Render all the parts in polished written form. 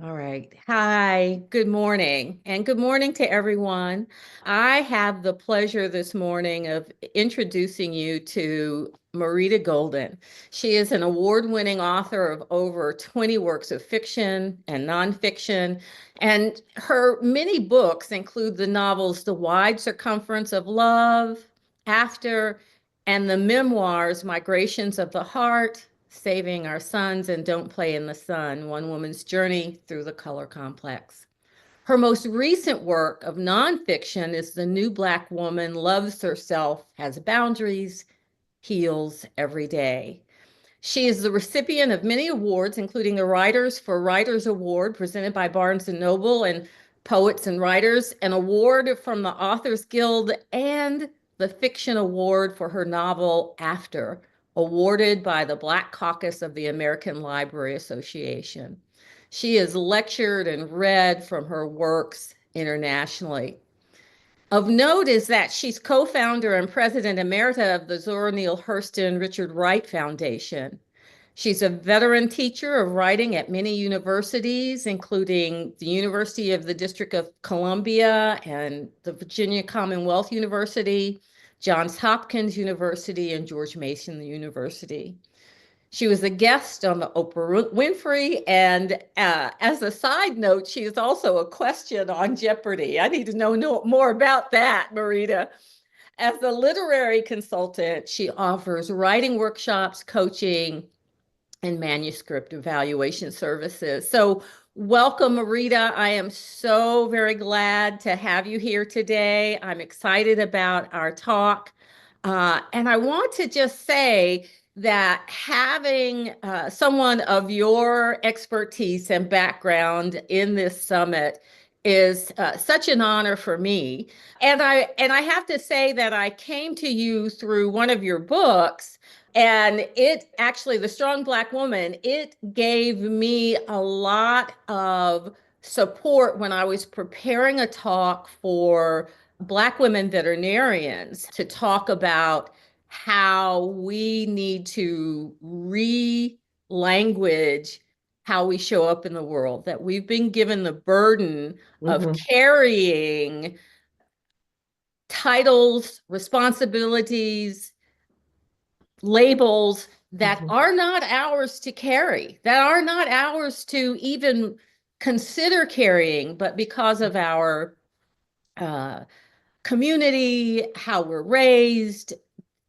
All right. Hi, good morning, and good morning to everyone. I have the pleasure this morning of introducing you to Marita Golden. She is an award-winning author of over 20 works of fiction and nonfiction, and her many books include the novels The Wide Circumference of Love, After, and the memoirs Migrations of the Heart, Saving Our Sons, and Don't Play in the Sun, One Woman's Journey Through the Color Complex. Her most recent work of nonfiction is The New Black Woman Loves Herself, Has Boundaries, Heals Every Day. She is the recipient of many awards, including the Writers for Writers Award presented by Barnes& Noble and Poets and Writers, an award from the Authors Guild, and the Fiction Award for her novel After, awarded by the Black Caucus of the American Library Association. She has lectured and read from her works internationally. Of note is that she's co-founder and president emerita of the Zora Neale Hurston Richard Wright Foundation. She's a veteran teacher of writing at many universities, including the University of the District of Columbia and the Virginia Commonwealth University, Johns Hopkins University, and George Mason University. She was a guest on the Oprah Winfrey, and as a side note, she is also a question on Jeopardy. I need to know more about that, Marita. As a literary consultant, she offers writing workshops, coaching, and manuscript evaluation services. So, welcome, Marita. I am so very glad to have you here today. I'm excited about our talk. And I want to just say that having someone of your expertise and background in this summit is such an honor for me. And I have to say that I came to you through one of your books, and it actually, The Strong Black Woman, it gave me a lot of support when I was preparing a talk for Black women veterinarians to talk about how we need to re-language how we show up in the world, that we've been given the burden of Hmm. carrying titles, responsibilities, labels that Hmm. are not ours to carry, that are not ours to even consider carrying, but because of our uh, community, how we're raised,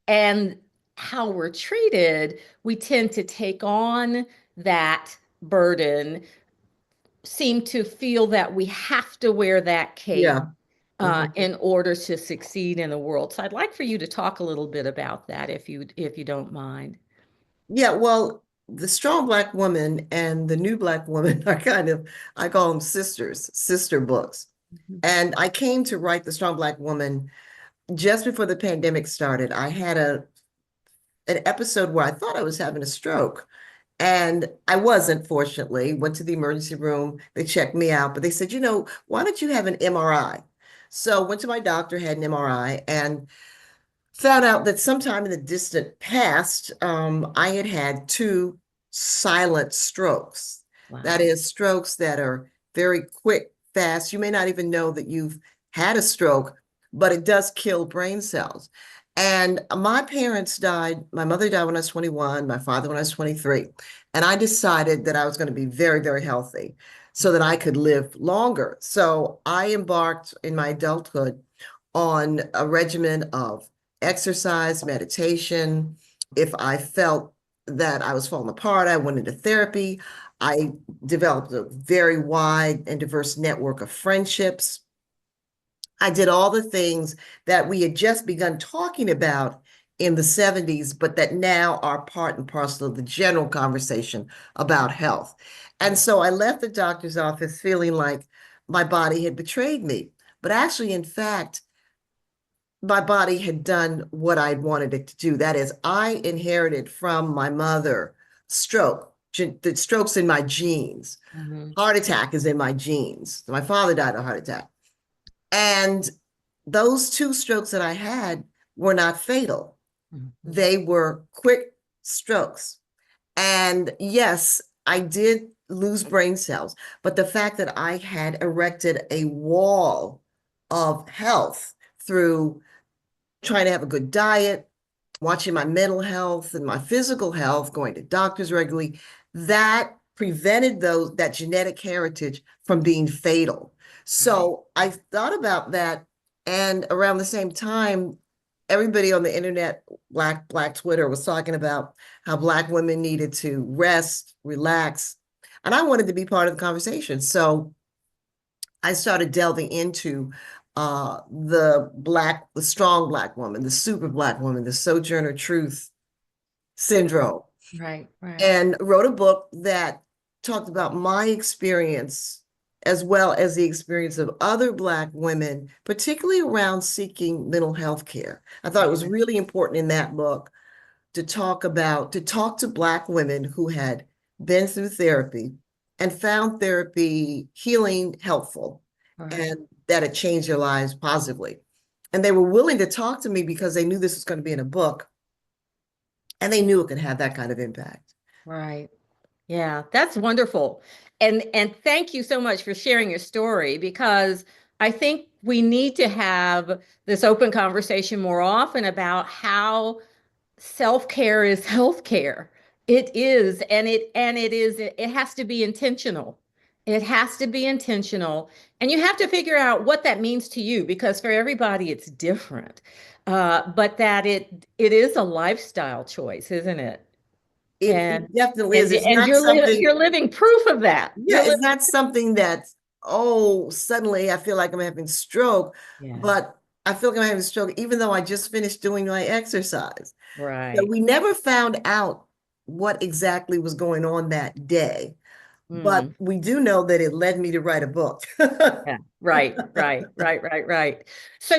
and how we're treated, we tend to take on that burden, seem to feel that we have to wear that cape Yeah. Hmm. in order to succeed in the world. So I'd like for you to talk a little bit about that if you don't mind. Yeah. Well, the strong black woman and the new black woman are kind of, I call them sisters, sister books. Mhm. And I came to write The Strong Black Woman just before the pandemic started. I had an episode where I thought I was having a stroke. And I wasn't, fortunately. Went to the emergency room. They checked me out, but they said, why don't you have an MRI? So went to my doctor, had an MRI, and found out that sometime in the distant past, I had had two silent strokes. That Wow. is, strokes that are very quick, fast. You may not even know that you've had a stroke, but it does kill brain cells. And my parents died. My mother died when I was 21, my father when I was 23. And I decided that I was going to be very, very healthy so that I could live longer. So I embarked in my adulthood on a regimen of exercise, meditation. If I felt that I was falling apart, I went into therapy. I developed a very wide and diverse network of friendships. I did all the things that we had just begun talking about in the 70s, but that now are part and parcel of the general conversation about health. And so I left the doctor's office feeling like my body had betrayed me. But actually, in fact, my body had done what I wanted it to do. That is, I inherited from my mother stroke. The stroke's in my genes. Mhm. Heart attack is in my genes. My father died of a heart attack. And those two strokes that I had were not fatal. Mhm. They were quick strokes. And yes, I did lose brain cells. But the fact that I had erected a wall of health through trying to have a good diet, watching my mental health and my physical health, going to doctors regularly, that prevented that genetic heritage from being fatal. Right. So I thought about that, and around the same time, everybody on the internet, Black Twitter, was talking about how Black women needed to rest, relax, and I wanted to be part of the conversation. So I started delving into the strong Black woman, the super Black woman, the Sojourner Truth syndrome, Right. Right. and wrote a book that talked about my experience as well as the experience of other Black women, particularly around seeking mental health care. I thought it was Right. really important in that book to talk to Black women who had been through therapy and found therapy healing, helpful, Right. and that it changed their lives positively. And they were willing to talk to me because they knew this was going to be in a book, and they knew it could have that kind of impact. Right. Yeah, that's wonderful. And thank you so much for sharing your story because I think we need to have this open conversation more often about how self-care is healthcare. It is, it has to be intentional. It has to be intentional. And you have to figure out what that means to you because for everybody it's different. But that it is a lifestyle choice, isn't it? It And definitely is. It's and not something, you're living proof of that. yeah, You're it's living. not something that, oh, suddenly I feel like I'm having stroke, Yeah, but I feel like I'm having stroke even though I just finished doing my exercise. So right. we never found out what exactly was going on that day, but Mm, we do know that it led me to write a book. yeah, right, right, right, right, right. So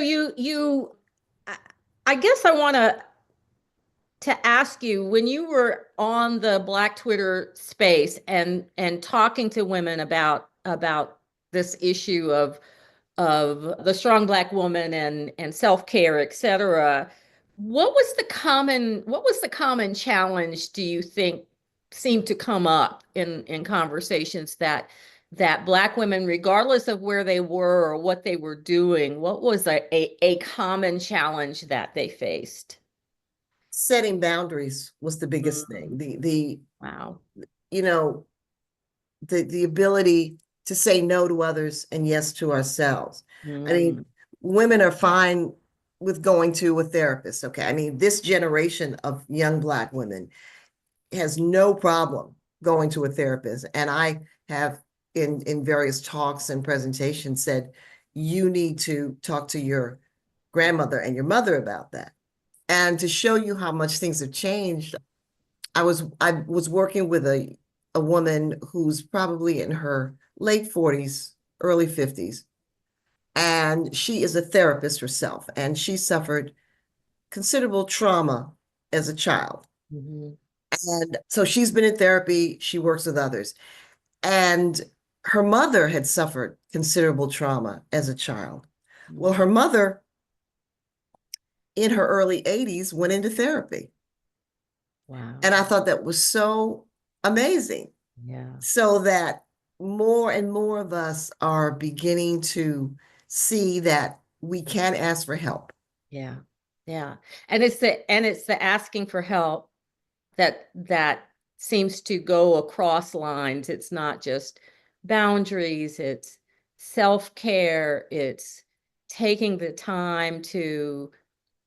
I, I guess I want to ask you when you were on the Black Twitter space and talking to women about this issue of the strong Black woman and self-care, et cetera. What was the common challenge do you think seemed to come up in conversations that Black women, regardless of where they were or what they were doing, what was a common challenge that they faced? Setting boundaries was the biggest Mm, thing. The wow. you know, the ability to say no to others and yes to ourselves. I Mm, mean, women are fine with going to a therapist. Okay. I mean, this generation of young Black women has no problem going to a therapist. And I have in various talks and presentations said, you need to talk to your grandmother and your mother about that. And to show you how much things have changed, I was working with a woman who's probably in her late 40s, early 50s, and she is a therapist herself, and she suffered considerable trauma as a child. mhm, And so she's been in therapy, she works with others. And her mother had suffered considerable trauma as a child. Well, mm. her mother in her early 80s went into therapy. And Wow. I thought that was so amazing. Yeah. So that more and more of us are beginning to see that we can ask for help. Yeah. Yeah. And it's the asking for help that seems to go across lines. It's not just boundaries, it's self-care, it's taking the time to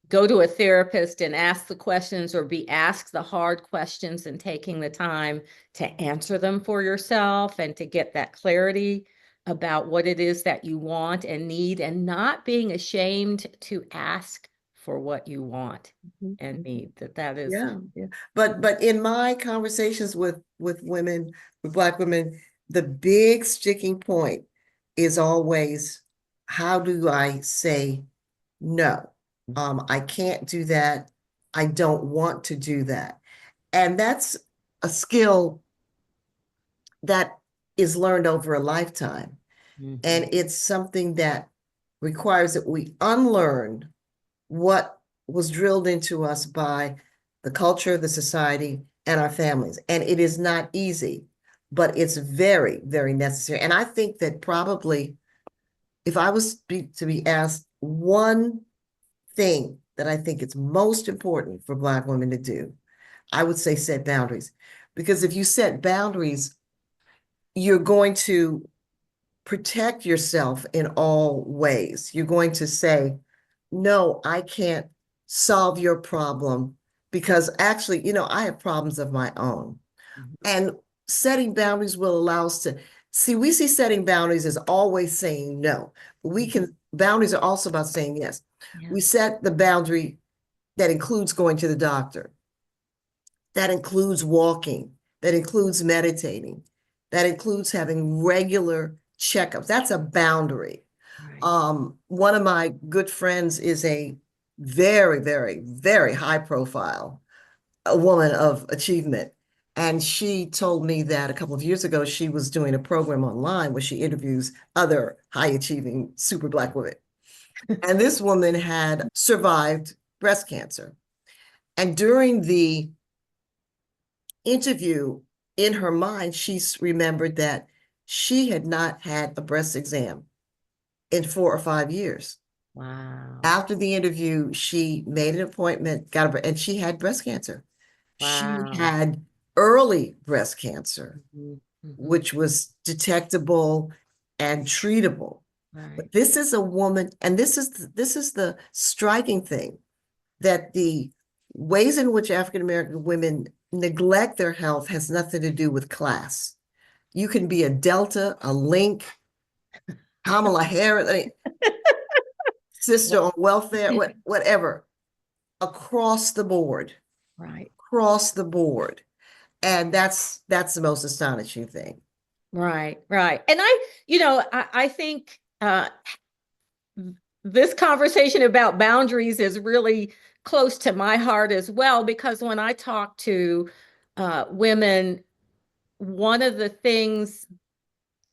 go to a therapist and ask the questions or be asked the hard questions and taking the time to answer them for yourself and to get that clarity about what it is that you want and need and not being ashamed to ask for what you want Mhm. and need that is Yeah, yeah. But in my conversations with women, with Black women, the big sticking point is always, how do I say no? I can't do that. I don't want to do that. And that's a skill that is learned over a lifetime. And Mhm. it's something that requires that we unlearn what was drilled into us by the culture, the society, and our families. And it is not easy, but it's very, very necessary. And I think that probably if I was to be asked one thing that I think it's most important for Black women to do, I would say set boundaries. Because if you set boundaries, you're going to protect yourself in all ways. You're going to say, no, I can't solve your problem because actually, I have problems of my own. Mhm. And setting boundaries will allow us to see, we see setting boundaries as always saying no. Boundaries are also about saying yes. Yeah. We set the boundary that includes going to the doctor, that includes walking, that includes meditating, that includes having regular checkups. That's a boundary. Right. One of my good friends is a very, very, very high profile a woman of achievement. And she told me that a couple of years ago, she was doing a program online where she interviews other high achieving super Black women. And this woman had survived breast cancer. And during the interview, in her mind, she remembered that she had not had a breast exam in 4 or 5 years. Wow. After the interview, she made an appointment, and she had breast cancer. She Wow. had early breast cancer, Mhm. Mhm. which was detectable and treatable. Right. But this is a woman, and this is the striking thing, that the ways in which African American women neglect their health has nothing to do with class. You can be a Delta, a Link, Kamala Harris, sister on welfare, whatever, across the board, Right. across the board. And that's the most astonishing thing. Right. Right. And I think this conversation about boundaries is really close to my heart as well, because when I talk to women, one of the things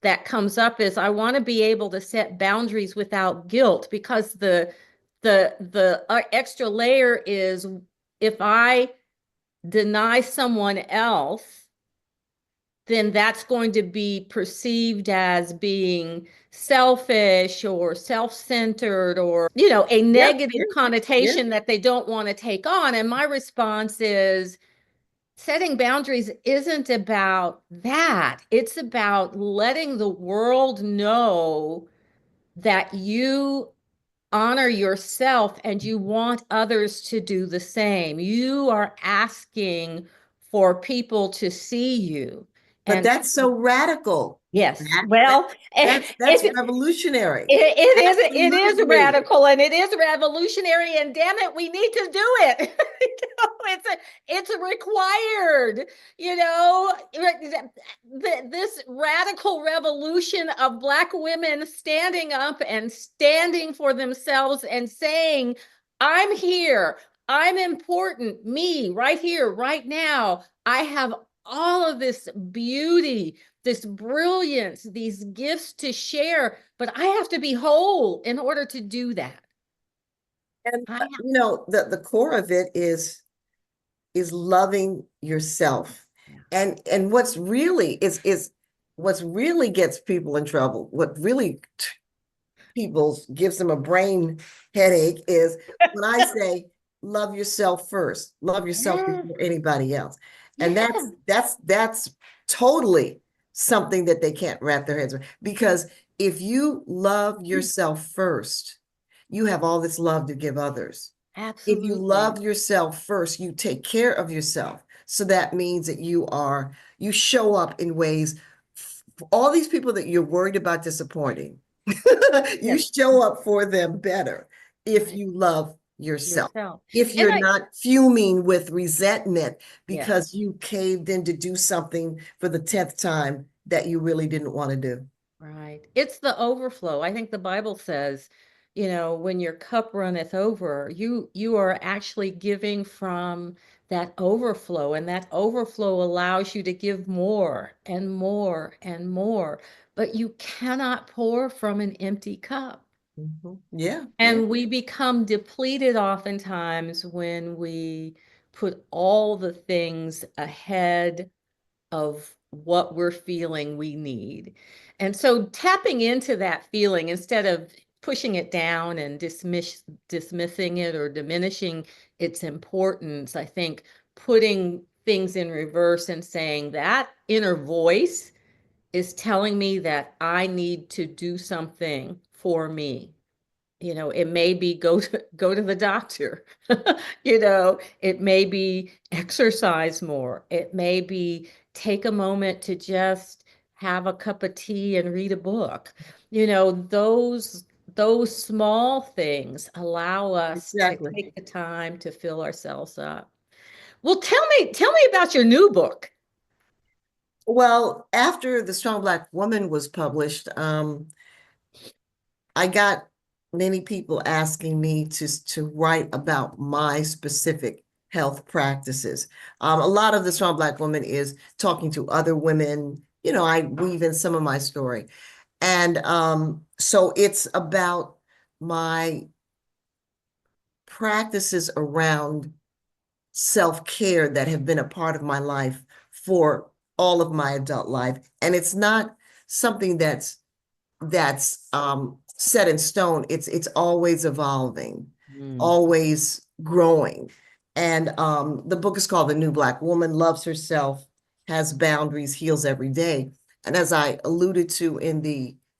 that comes up is I want to be able to set boundaries without guilt, because the extra layer is, if I deny someone else, then that's going to be perceived as being selfish or self-centered, or, a Yeah, negative yeah, yeah. connotation that they don't want to take on. And my response is, setting boundaries isn't about that. It's about letting the world know that you honor yourself and you want others to do the same. You are asking for people to see you. But And that's so radical. yes, That, that, well, that's revolutionary. it is Absolutely. radical and it is revolutionary, and damn it, we need to do it. It's required, this radical revolution of Black women standing up and standing for themselves and saying, I'm here, I'm important, me right here, right now. I have all of this beauty, this brilliance, these gifts to share, but I have to be whole in order to do that. And I have, the core of it is loving yourself. yeah. And what's really gets people in trouble, what really people gives them a brain headache is when I say love yourself first, love yourself Yes, before anybody else. And yes, that's totally something that they can't wrap their heads around. Because if you love yourself first, you have all this love to give others. If you absolutely. love yourself first, you take care of yourself. So that means that you show up in ways, all these people that you're worried about disappointing, you Yes, show up for them better if right. you love yourself. Yourself. If And you're not fuming with resentment yes. because you caved in to do something for the 10th time that you really didn't want to do. Right. It's the overflow. I think the Bible says, when your cup runneth over, you are actually giving from that overflow, and that overflow allows you to give more and more and more. But you cannot pour from an empty cup. Mhm. Yeah, yeah. And we become depleted oftentimes when we put all the things ahead of what we're feeling we need. And so tapping into that feeling instead of pushing it down and dismissing it or diminishing its importance, I think putting things in reverse and saying that inner voice is telling me that I need to do something for me. It may be go to the doctor. It may be exercise more. It may be take a moment to just have a cup of tea and read a book. Those small things allow us to Exactly. take the time to fill ourselves up. Well, tell me about your new book. Well, after The Strong Black Woman was published, I got many people asking me to write about my specific health practices. A lot of The Strong Black Woman is talking to other women. I weave in some of my story. And so it's about my practices around self-care that have been a part of my life for all of my adult life. And it's not something that's set in stone. It's always evolving, Mm, always growing. And the book is called The New Black Woman, Loves Herself, Has Boundaries, Heals Every Day. And as I alluded to in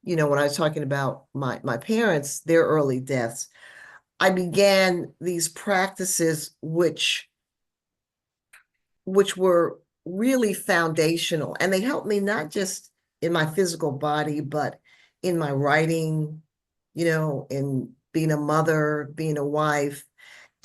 when I was talking about my parents, their early deaths, I began these practices which were really foundational. And they helped me not just in my physical body, but in my writing, in being a mother, being a wife.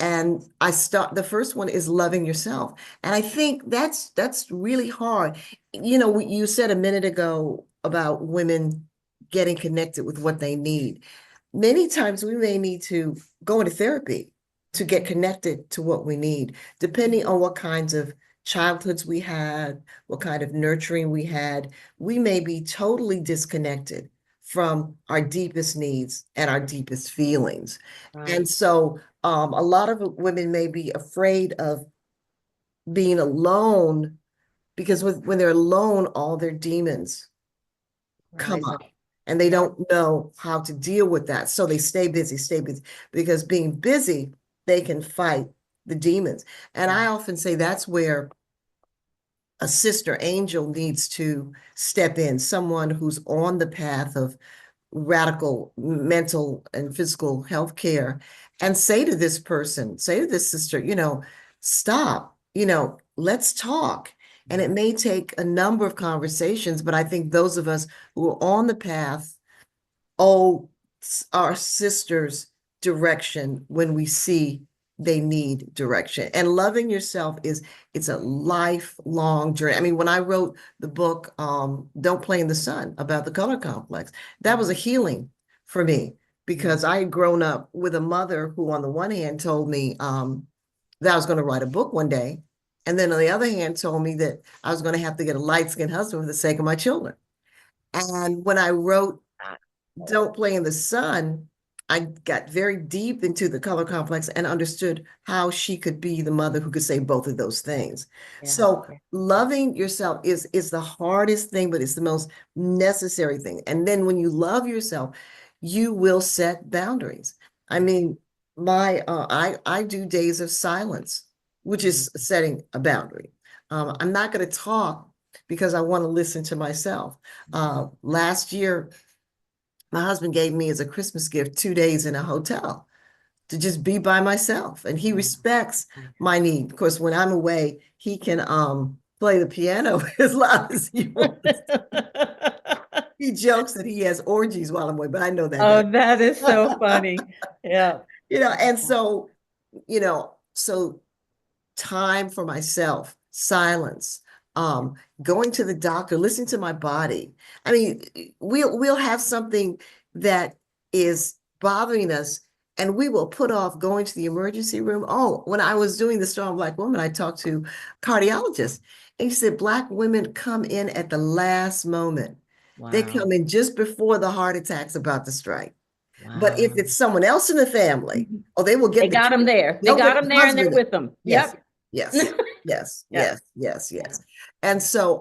And the first one is loving yourself. And I think that's really hard. You said a minute ago about women getting connected with what they need. Many times we may need to go into therapy to get connected to what we need, depending on what kinds of childhoods we had, what kind of nurturing we had. We may be totally disconnected from our deepest needs and our deepest feelings. And right, so a lot of women may be afraid of being alone because when they're alone, all their demons come rise up up. and they Yep. don't know how to deal with that. So they stay busy, because being busy, they can fight the demons. And I often say that's where a sister angel needs to step in, someone who's on the path of radical mental and physical health care, and say to this sister, stop, let's talk. And it may take a number of conversations, but I think those of us who are on the path owe our sisters direction when we see they need direction. And loving yourself it's a lifelong journey. I mean, when I wrote the book, Don't Play in the Sun, about the color complex, that was a healing for me, Yeah. because I had grown up with a mother who, on the one hand, told me that I was going to write a book one day. And then on the other hand, told me that I was going to have to get a light-skinned husband for the sake of my children. And when I wrote Don't Play in the Sun, I got very deep into the color complex and understood how she could be the mother who could say both of those things. Yeah. So Yeah. loving yourself is the hardest thing, but it's the most necessary thing. And then when you love yourself, you will set boundaries. I Yeah. mean, I do days of silence, which Mm, is setting a boundary. I'm not going to talk because I want to listen to myself. Last year, my husband gave me as a Christmas gift 2 days in a hotel to just be by myself. And he yeah. respects my need. Of course, when I'm away, he can play the piano as loud as he wants. He jokes that he has orgies while I'm away, but I know that Oh, doesn't. that is so funny. Yeah. And so, so time for myself, silence, going to the doctor, listening to my body. I mean, we'll have something that is bothering us, and we will put off going to the emergency room. Oh, when I was doing the Strong Black Woman, I talked to a cardiologist, and he said Black women come in at the last moment. They Wow. come in just before the heart attack's about to strike. But if Wow. it's someone else in the family, oh, they will They get the got them kid. there. They They'll got get them the there and they're husband. with them. Yes, Yep. yes, yes, Yeah. yes, yes, Yeah. yes. And so,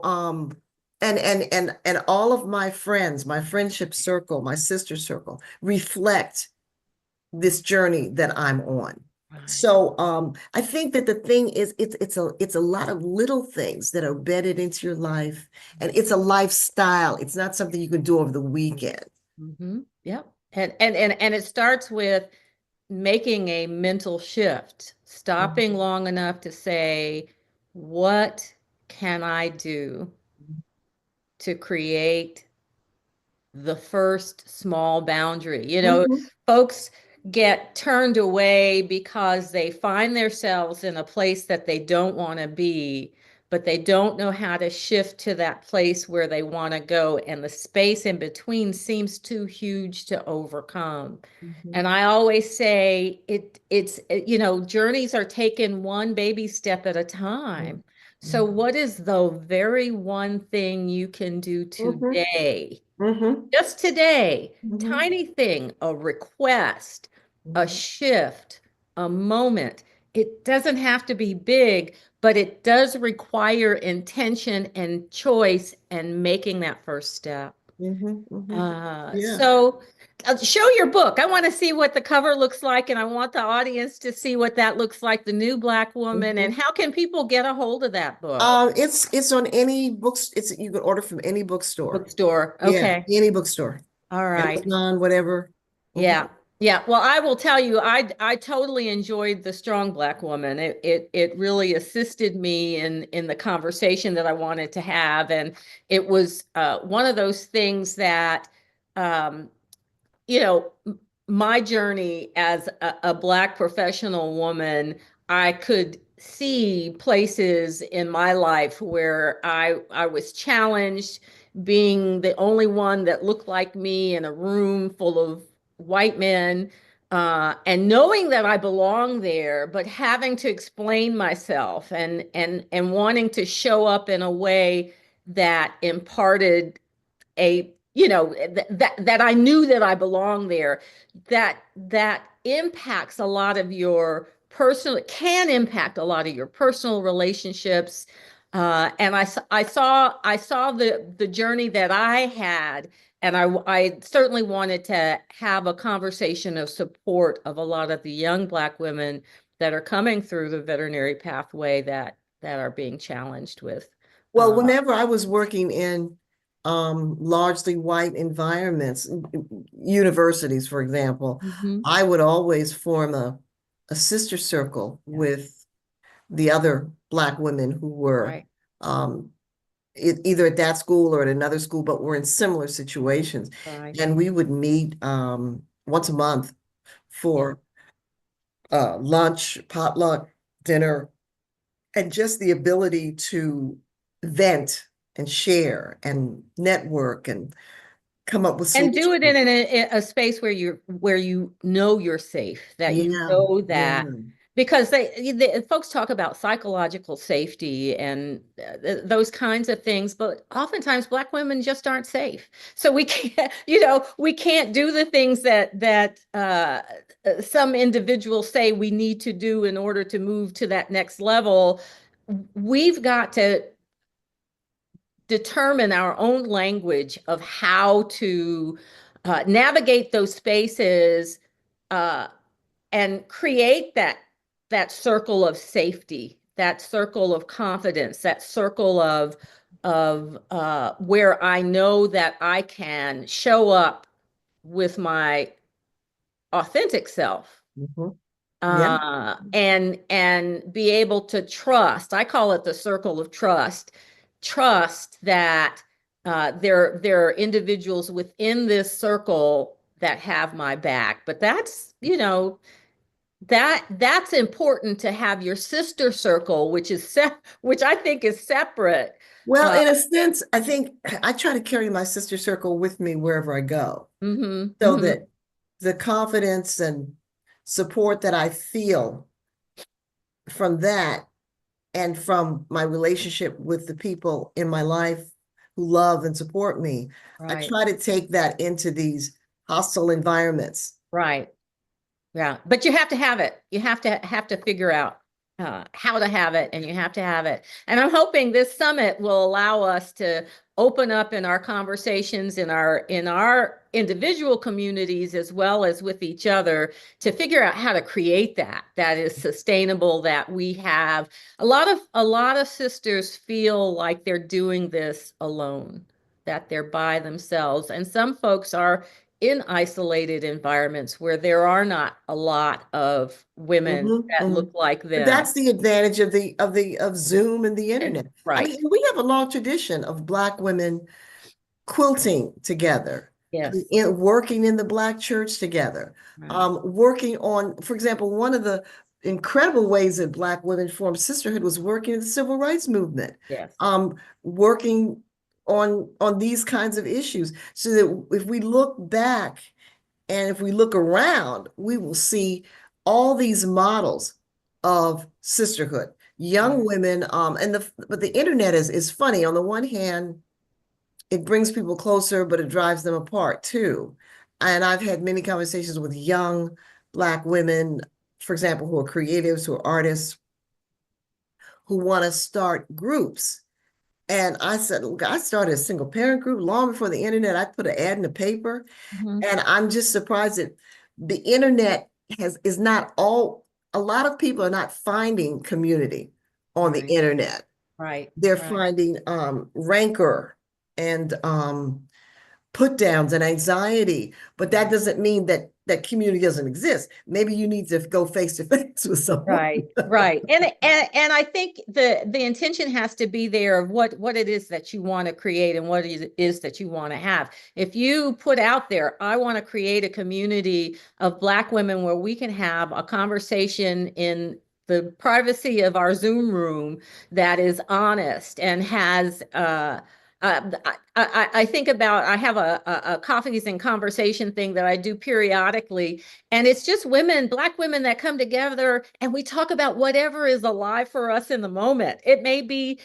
And all of my friends, my friendship circle, my sister circle reflect this journey that I'm on. Right. So I think that the thing is it's a lot of little things that are embedded into your life, and it's a lifestyle. It's not something you can do over the weekend. Yep. And it starts with making a mental shift, stopping Mhm. long enough to say, what can I do to create the first small boundary? Mhm. Folks get turned away because they find themselves in a place that they don't want to be, but they don't know how to shift to that place where they want to go. And the space in between seems too huge to overcome. Mhm. And I always say journeys are taken one baby step at a Mhm. time. So Mhm. what is the very one thing you can do Mhm. today? Mhm. Just today, Mhm. tiny thing, a request, a Mhm. shift, a moment. It doesn't have to be big, but it does require intention and choice and making that first step. Mhm. Mhm. Uh, Yeah. so show your book. I want to see what the cover looks like, and I want the audience to see what that looks like, the new Black woman, and Mhm. how can people get a hold of that book? It's on any books. It's you can order from any bookstore. Bookstore. Yeah, Okay. any bookstore. All right. Amazon, whatever. Mhm. Yeah. Yeah. Well, I will tell you, I totally enjoyed the Strong Black Woman. It really assisted me in the conversation that I wanted to have. And it was one of those things that um, you know, my journey as a Black professional woman, I could see places in my life where I was challenged, being the only one that looked like me in a room full of white men, and knowing that I belong there, but having to explain myself and wanting to show up in a way that imparted a that I knew that I belonged there. That impacts a lot of your personal, can impact a lot of your personal relationships. And I saw the journey that I had, and I certainly wanted to have a conversation of support of a lot of the young Black women that are coming through the veterinary pathway that are being challenged with. Well, whenever I was working in largely white environments, universities, for example, Mhm. I would always form a sister circle Yeah, with the other Black women who were right. um, either at that school or at another school, but were in similar situations. Right. And we would meet once a month Yeah. for lunch, potluck, dinner, and just the ability to vent and share and network and come up with And do solutions. it in a space where you know you're safe, that you Yeah, know that, yeah. because folks talk about psychological safety and those kinds of things, but oftentimes Black women just aren't safe. So we can't, we can't do the things that some individuals say we need to do in order to move to that next level. We've got to determine our own language of how to navigate those spaces, uh, and create that circle of safety, that circle of confidence, that circle of where I know that I can show up with my authentic self, Mhm. Yeah. and be able to trust. I call it the circle of trust. Trust that there are individuals within this circle that have my back. But that's important to have your sister circle, which I think is separate. Well, Uh, in a sense, I think I try to carry my sister circle with me wherever I go mhm, so mhm, that the confidence and support that I feel from that and from my relationship with the people in my life who love and support me, I right, try to take that into these hostile environments. right. Yeah, but you have to have it. You have to figure out. how to have it, and you have to have it. And I'm hoping this summit will allow us to open up in our conversations in our individual communities as well as with each other to figure out how to create that is sustainable, that we have a lot of sisters feel like they're doing this alone, that they're by themselves. And some folks are in isolated environments where there are not a lot of women Mhm, that look mhm. like But them. that's the advantage of of Zoom and the And internet. I right. mean, we have a long tradition of Black women quilting together, Yes. working in the Black church together, Right. working on, for example, one of the incredible ways that Black women formed sisterhood was working in the civil rights movement, Yes. working on these kinds of issues. So that if we look back and if we look around, we will see all these models of sisterhood, young Right. women, and but the internet is funny. On the one hand, it brings people closer, but it drives them apart too. And I've had many conversations with young Black women, for example, who are creatives, who are artists, who want to start groups. And I said, look, I started a single parent group long before the internet. I put an ad in the paper, Mhm. and I'm just surprised that the internet is not all, a lot of people are not finding community on the Right. internet. Right. They're Right. finding rancor and put downs and anxiety, but that Right. doesn't mean that that community doesn't exist. Maybe you need to go face to face with someone. Right, right. And I think the intention has to be there of what it is that you want to create and what it is that you want to have. If you put out there, I want to create a community of Black women where we can have a conversation in the privacy of our Zoom room that is honest and has I think about I have a coffees and conversation thing that I do periodically, and it's just women, Black women that come together and we talk about whatever is alive for us in the moment. It may be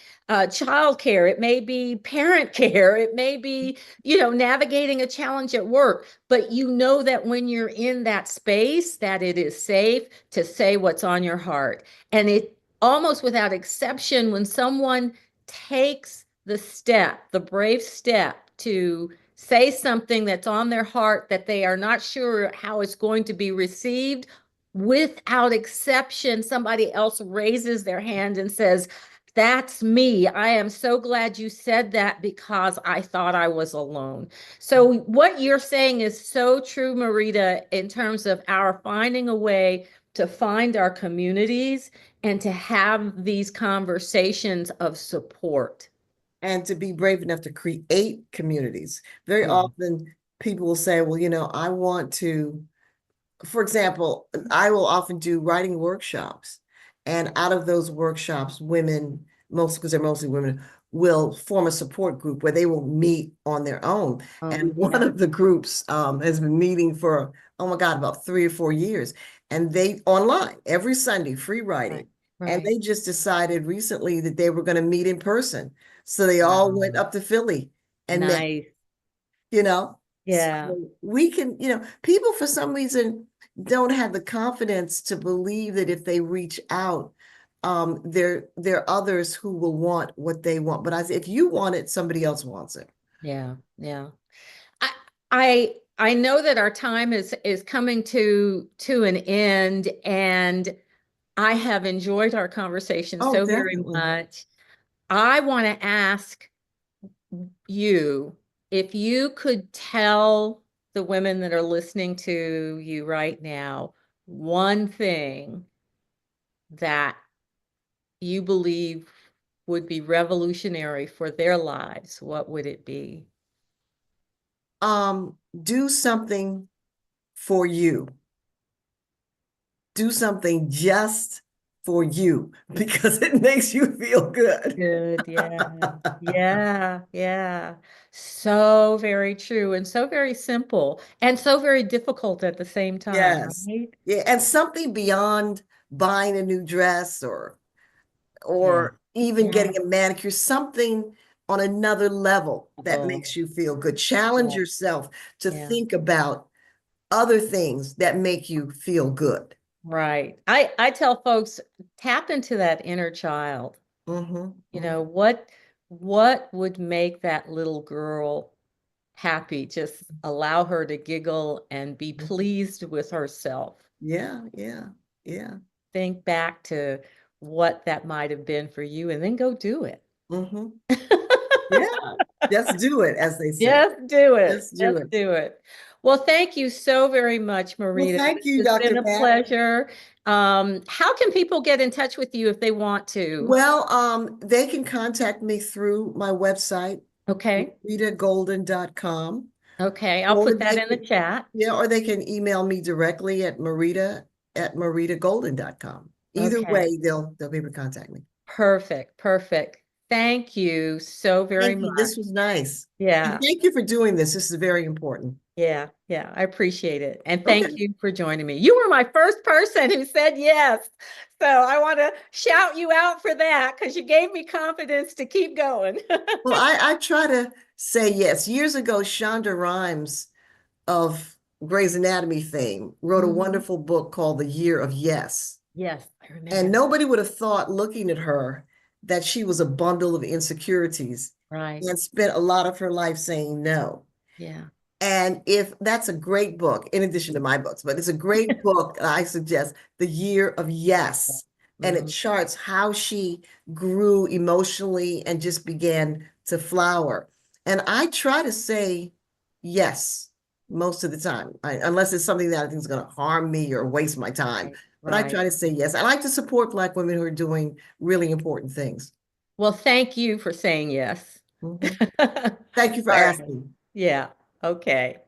child care, it may be parent care, it may be, navigating a challenge at work. But you know that when you're in that space, that it is safe to say what's on your heart. And it almost without exception, when someone takes the step, the brave step to say something that's on their heart that they are not sure how it's going to be received, without exception, somebody else raises their hand and says, that's me. I am so glad you said that because I thought I was alone. So, what you're saying is so true, Marita, in terms of our finding a way to find our communities and to have these conversations of support. And to be brave enough to create communities. Very Yeah. often people will say, well, I want to, for example, I will often do writing workshops. And out of those workshops, women, mostly because they're mostly women, will form a support group where they will meet on their own. And one Yeah. of the groups has been meeting for, oh my God, about 3 or 4 years. And they online every Sunday, free Right. writing. And Right. they just decided recently that they were going to meet in person. So they all went Wow. up to Philly and met, Nice. you know. So Yeah. we can, people for some reason don't have the confidence to believe that if they reach out, there are others who will want what they want. But if you want it, somebody else wants it. Yeah. Yeah. I I know that our time is coming to an end, and I have enjoyed our conversation Oh, so very definitely. much. I want to ask you if you could tell the women that are listening to you right now one thing that you believe would be revolutionary for their lives, what would it be? Do something for you. Do something just for you because it makes you feel good. Good. Yeah. Yeah. Yeah. So very true and so very simple and so very difficult at the same time, Yes. right? Yeah, and something beyond buying a new dress Yeah. or even Yeah. getting a manicure, something on another level that Oh, makes you feel good. Challenge yeah. yourself to Yeah. think about other things that make you feel good. Right. I tell folks, tap into that inner child. Hmm. You know, what would make that little girl happy? Just allow her to giggle and be pleased with herself. Yeah, yeah, yeah. Think back to what that might have been for you and then go do it. Hmm. Yeah, just do it, as they say. Just do it. Just do Just it. do it. Well, thank you so very much, Well, Marita. thank you, It's been Dr. a Pat. pleasure. How can people get in touch with you if they want to? Well, they can contact me through my website, Okay. maritagolden.com, Okay. I'll or put they that in the can, chat. yeah, or they can email me directly at maritagolden.com. Either Okay. way, they'll be able to contact me. Perfect. Perfect. Thank you so very Thank you. much. This was nice. And Yeah. thank you for doing this. This is very important. Yeah. Yeah. I appreciate it. And thank Okay. you for joining me. You were my first person who said yes. So I want to shout you out for that because you gave me confidence to keep going. Well, I try to say yes. Years ago, Shonda Rhimes of Grey's Anatomy fame wrote a Mhm. wonderful book called The Year of Yes. Yes, I remember And that. nobody would have thought, looking at her, that she was a bundle of insecurities Right. and spent a lot of her life saying no. Yeah. And if that's a great book, in addition to my books, but it's a great book, I suggest The Year of Yes. And it Mhm. charts how she grew emotionally and just began to flower. And I try to say yes most of the time, unless it's something that I think is going to harm me or waste my time. Right. But I Right. try to say yes. I like to support Black women who are doing really important things. Well, thank you for saying yes. Mhm. All Thank you for right. asking. Yeah. Okay.